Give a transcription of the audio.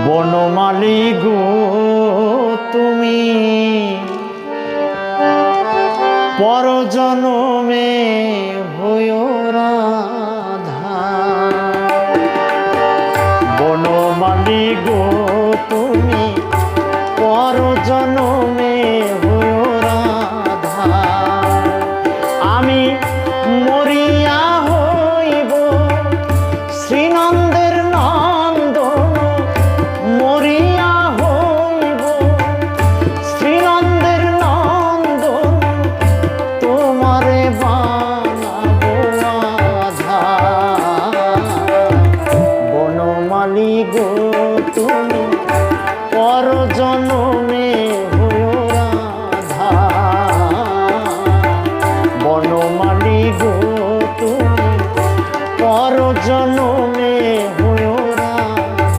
বনমালী গো তুমি পরজনমে হইও রাধা। বনমালী গো তুমি পরজনমে হইও রাধা। আমি মরিয়া হইব শ্রীনন্দের নন্দন, মরিয়া হইব শ্রীনন্দের নন্দন, তোমারে বানাবো রাধা। বনমালী গো তুমি পরজনমে